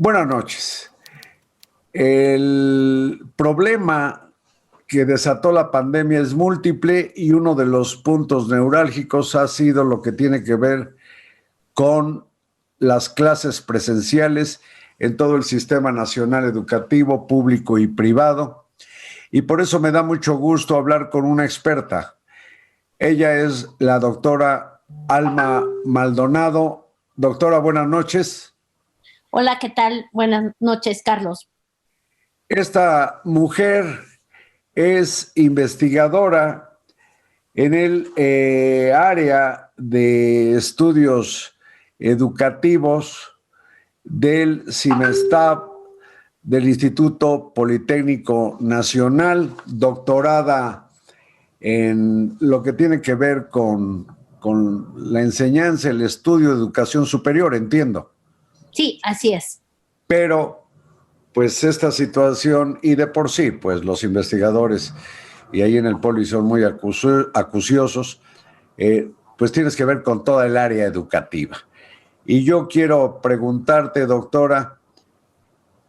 Buenas noches. El problema que desató la pandemia es múltiple y uno de los puntos neurálgicos ha sido lo que tiene que ver con las clases presenciales en todo el sistema nacional educativo, público y privado. Y por eso me da mucho gusto hablar con una experta. Ella es la doctora Alma Maldonado. Doctora, buenas noches. Hola, ¿qué tal? Buenas noches, Carlos. Esta mujer es investigadora en el área de estudios educativos del CIMESTAB, del Instituto Politécnico Nacional, doctorada en lo que tiene que ver con la enseñanza, el estudio de educación superior, entiendo. Sí, así es. Pero, pues esta situación, y de por sí, pues los investigadores, y ahí en el Poli son muy acuciosos, pues tienes que ver con toda el área educativa. Y yo quiero preguntarte, doctora,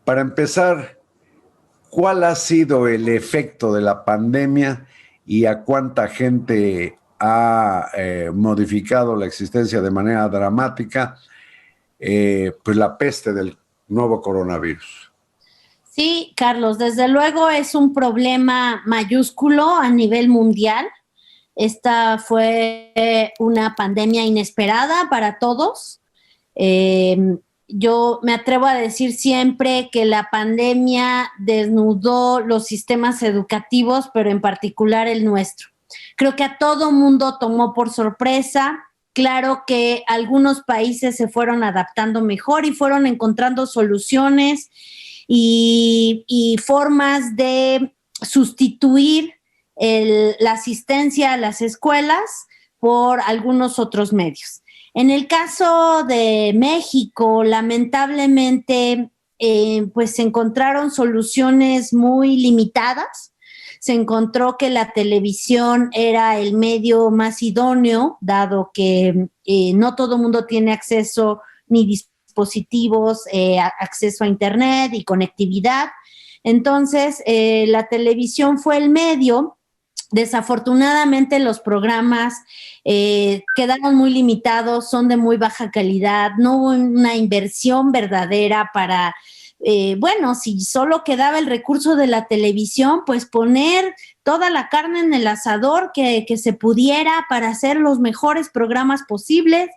para empezar, ¿cuál ha sido el efecto de la pandemia y a cuánta gente ha modificado la existencia de manera dramática, pues la peste del nuevo coronavirus? Sí, Carlos, desde luego es un problema mayúsculo a nivel mundial. Esta fue una pandemia inesperada para todos. Yo me atrevo a decir siempre que la pandemia desnudó los sistemas educativos, pero en particular el nuestro. Creo que a todo mundo tomó por sorpresa. Claro que algunos países se fueron adaptando mejor y fueron encontrando soluciones y formas de sustituir la asistencia a las escuelas por algunos otros medios. En el caso de México, lamentablemente, pues se encontraron soluciones muy limitadas. Se encontró que la televisión era el medio más idóneo, dado que no todo el mundo tiene acceso ni dispositivos, acceso a internet y conectividad. Entonces, la televisión fue el medio. Desafortunadamente los programas quedaron muy limitados, son de muy baja calidad, no hubo una inversión verdadera para, bueno, si solo quedaba el recurso de la televisión, pues poner toda la carne en el asador que se pudiera para hacer los mejores programas posibles.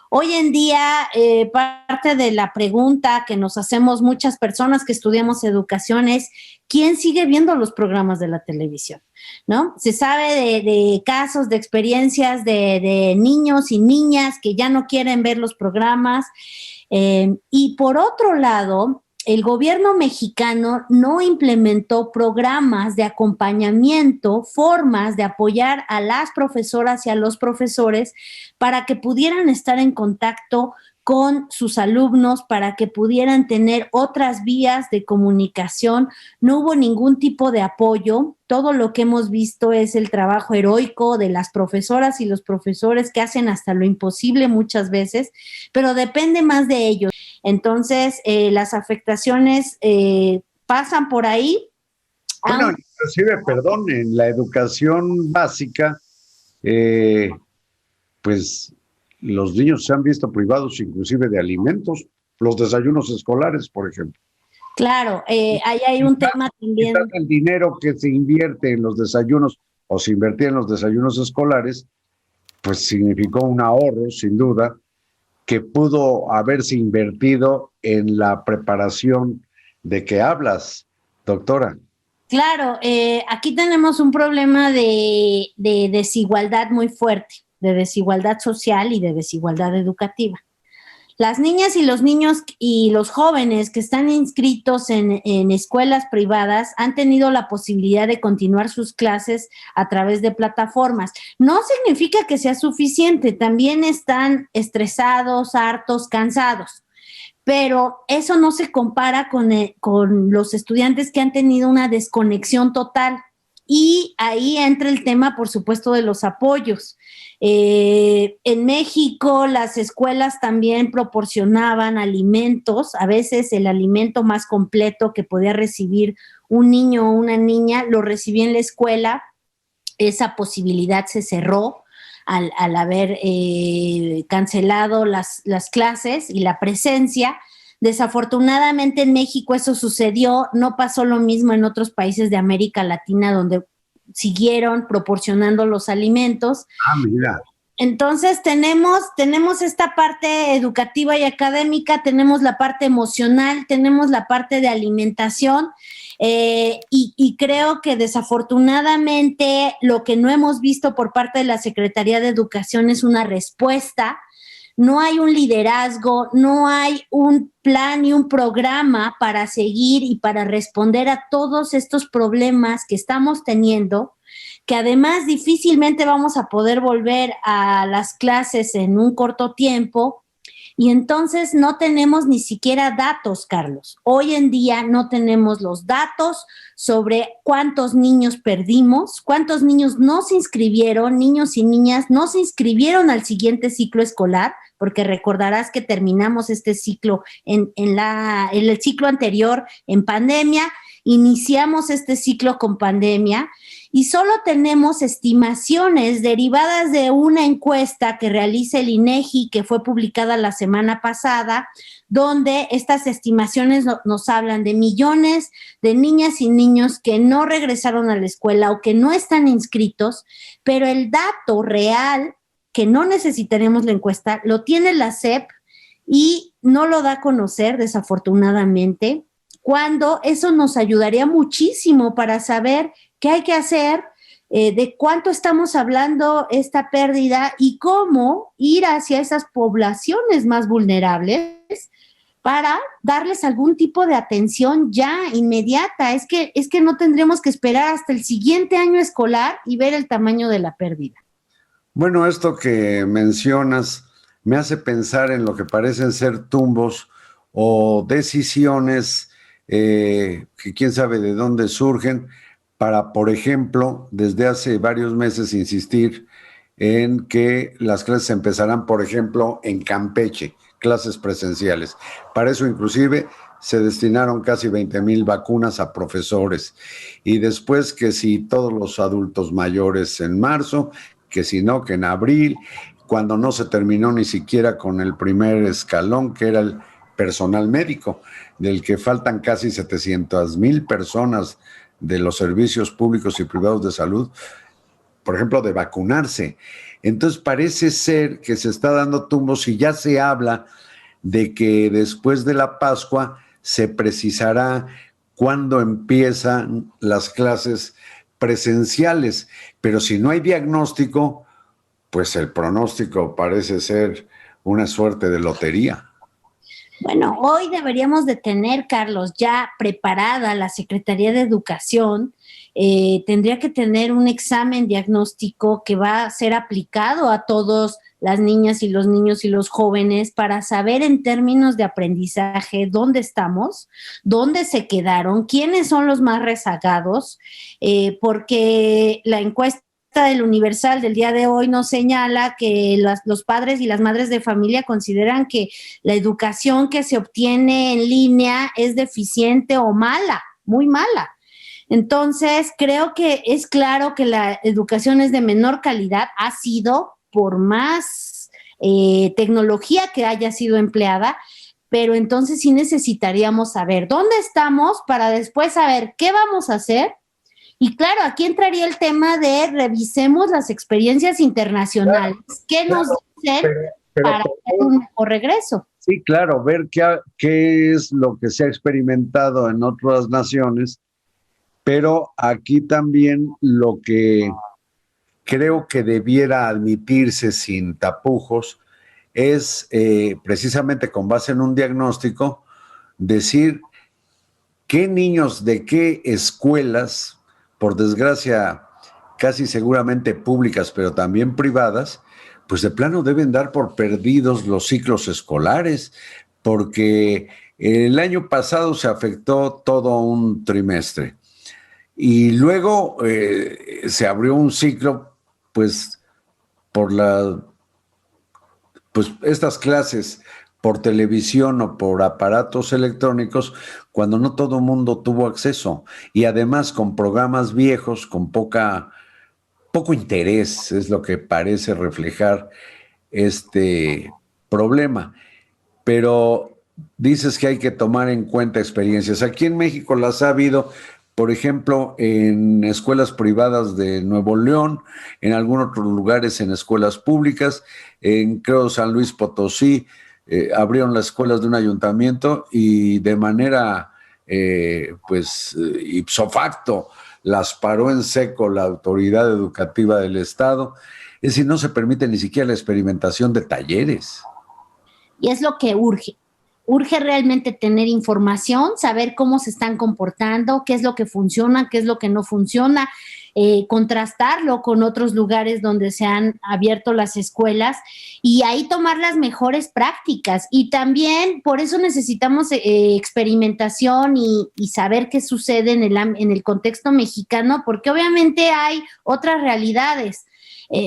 Hoy en día, parte de la pregunta que nos hacemos muchas personas que estudiamos educación es, ¿quién sigue viendo los programas de la televisión? ¿No? Se sabe de casos, de experiencias de niños y niñas que ya no quieren ver los programas. Y por otro lado, el gobierno mexicano no implementó programas de acompañamiento, formas de apoyar a las profesoras y a los profesores para que pudieran estar en contacto con sus alumnos, para que pudieran tener otras vías de comunicación. No hubo ningún tipo de apoyo. Todo lo que hemos visto es el trabajo heroico de las profesoras y los profesores que hacen hasta lo imposible muchas veces, pero depende más de ellos. Entonces, las afectaciones pasan por ahí. Bueno, inclusive, perdón, en la educación básica, pues los niños se han visto privados inclusive de alimentos, los desayunos escolares, por ejemplo. Claro, ahí hay un tema también. Quizás el dinero que se invierte en los desayunos o se invertía en los desayunos escolares, pues significó un ahorro, sin duda, que pudo haberse invertido en la preparación de que hablas, doctora. Claro, aquí tenemos un problema de desigualdad muy fuerte, de desigualdad social y de desigualdad educativa. Las niñas y los niños y los jóvenes que están inscritos en escuelas privadas han tenido la posibilidad de continuar sus clases a través de plataformas. No significa que sea suficiente, también están estresados, hartos, cansados. Pero eso no se compara con los estudiantes que han tenido una desconexión total. Y ahí entra el tema, por supuesto, de los apoyos. En México las escuelas también proporcionaban alimentos, a veces el alimento más completo que podía recibir un niño o una niña lo recibía en la escuela. Esa posibilidad se cerró al haber cancelado las clases y la presencia. Desafortunadamente en México eso sucedió, no pasó lo mismo en otros países de América Latina donde siguieron proporcionando los alimentos. Mira. Entonces tenemos esta parte educativa y académica, tenemos la parte emocional, tenemos la parte de alimentación, y creo que desafortunadamente lo que no hemos visto por parte de la Secretaría de Educación es una respuesta. No hay un liderazgo, no hay un plan y un programa para seguir y para responder a todos estos problemas que estamos teniendo, que además difícilmente vamos a poder volver a las clases en un corto tiempo. Y entonces no tenemos ni siquiera datos, Carlos. Hoy en día no tenemos los datos sobre cuántos niños perdimos, cuántos niños no se inscribieron, niños y niñas no se inscribieron al siguiente ciclo escolar, porque recordarás que terminamos este ciclo en el ciclo anterior en pandemia, iniciamos este ciclo con pandemia, y solo tenemos estimaciones derivadas de una encuesta que realiza el INEGI, que fue publicada la semana pasada, donde estas estimaciones nos hablan de millones de niñas y niños que no regresaron a la escuela o que no están inscritos, pero el dato real, que no necesitaremos la encuesta, lo tiene la SEP y no lo da a conocer, desafortunadamente, cuando eso nos ayudaría muchísimo para saber qué hay que hacer, de cuánto estamos hablando esta pérdida y cómo ir hacia esas poblaciones más vulnerables para darles algún tipo de atención ya inmediata. Es que no tendremos que esperar hasta el siguiente año escolar y ver el tamaño de la pérdida. Bueno, esto que mencionas me hace pensar en lo que parecen ser tumbos o decisiones que quién sabe de dónde surgen para, por ejemplo, desde hace varios meses insistir en que las clases empezarán, por ejemplo, en Campeche, clases presenciales. Para eso inclusive se destinaron casi 20,000 vacunas a profesores. Y después que si todos los adultos mayores en marzo, que si no, que en abril, cuando no se terminó ni siquiera con el primer escalón, que era el personal médico, del que faltan casi 700,000 personas de los servicios públicos y privados de salud, por ejemplo, de vacunarse. Entonces parece ser que se está dando tumbos y ya se habla de que después de la Pascua se precisará cuándo empiezan las clases presenciales, pero si no hay diagnóstico, pues el pronóstico parece ser una suerte de lotería. Bueno, hoy deberíamos de tener, Carlos, ya preparada la Secretaría de Educación. Tendría que tener un examen diagnóstico que va a ser aplicado a todas las niñas y los niños y los jóvenes para saber en términos de aprendizaje dónde estamos, dónde se quedaron, quiénes son los más rezagados, porque la encuesta del Universal del día de hoy nos señala que los padres y las madres de familia consideran que la educación que se obtiene en línea es deficiente o mala, muy mala. Entonces, creo que es claro que la educación es de menor calidad, ha sido por más tecnología que haya sido empleada, pero entonces sí necesitaríamos saber dónde estamos para después saber qué vamos a hacer. Y claro, aquí entraría el tema de revisemos las experiencias internacionales. ¿Qué nos dicen para hacer un mejor regreso? Sí, claro, ver qué es lo que se ha experimentado en otras naciones, pero aquí también lo que creo que debiera admitirse sin tapujos es precisamente con base en un diagnóstico, decir qué niños de qué escuelas, por desgracia, casi seguramente públicas, pero también privadas, pues de plano deben dar por perdidos los ciclos escolares, porque el año pasado se afectó todo un trimestre Y luego se abrió un ciclo, pues, por pues estas clases por televisión o por aparatos electrónicos, cuando no todo el mundo tuvo acceso, y además con programas viejos, con poco interés, es lo que parece reflejar este problema. Pero dices que hay que tomar en cuenta experiencias. Aquí en México las ha habido, por ejemplo, en escuelas privadas de Nuevo León, en algunos otros lugares en escuelas públicas, en creo San Luis Potosí, abrieron las escuelas de un ayuntamiento y de manera, ipso facto, las paró en seco la autoridad educativa del Estado. Es decir, no se permite ni siquiera la experimentación de talleres. Y es lo que urge. Urge realmente tener información, saber cómo se están comportando, qué es lo que funciona, qué es lo que no funciona, contrastarlo con otros lugares donde se han abierto las escuelas y ahí tomar las mejores prácticas. Y también por eso necesitamos experimentación y saber qué sucede en el contexto mexicano, porque obviamente hay otras realidades.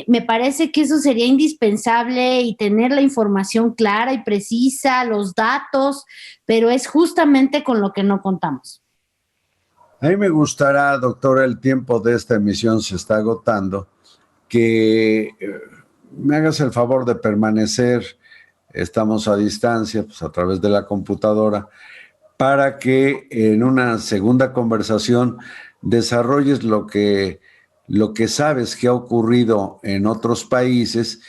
Me parece que eso sería indispensable y tener la información clara y precisa, los datos, pero es justamente con lo que no contamos. A mí me gustará, doctora, el tiempo de esta emisión se está agotando, que me hagas el favor de permanecer, estamos a distancia, pues a través de la computadora, para que en una segunda conversación desarrolles lo que sabes que ha ocurrido en otros países,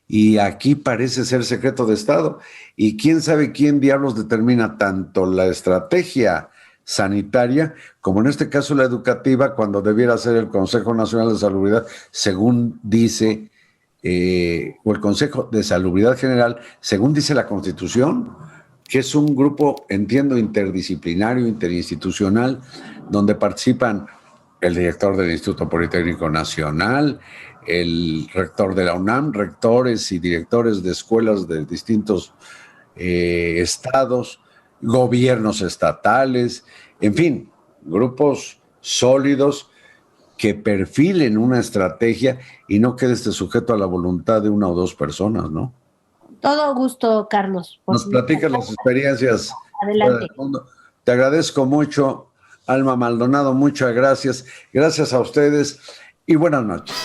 y aquí parece ser secreto de Estado. Y quién sabe quién diablos determina tanto la estrategia sanitaria como en este caso la educativa, cuando debiera ser el Consejo Nacional de Salubridad, según dice, o el Consejo de Salubridad General, según dice la Constitución, que es un grupo, entiendo, interdisciplinario, interinstitucional, donde participan el director del Instituto Politécnico Nacional, el rector de la UNAM, rectores y directores de escuelas de distintos estados, gobiernos estatales, en fin, grupos sólidos que perfilen una estrategia y no quede este sujeto a la voluntad de una o dos personas, ¿no? Todo gusto, Carlos. Nos platicas las experiencias. Adelante. Te agradezco mucho, Alma Maldonado, muchas gracias. Gracias a ustedes y buenas noches.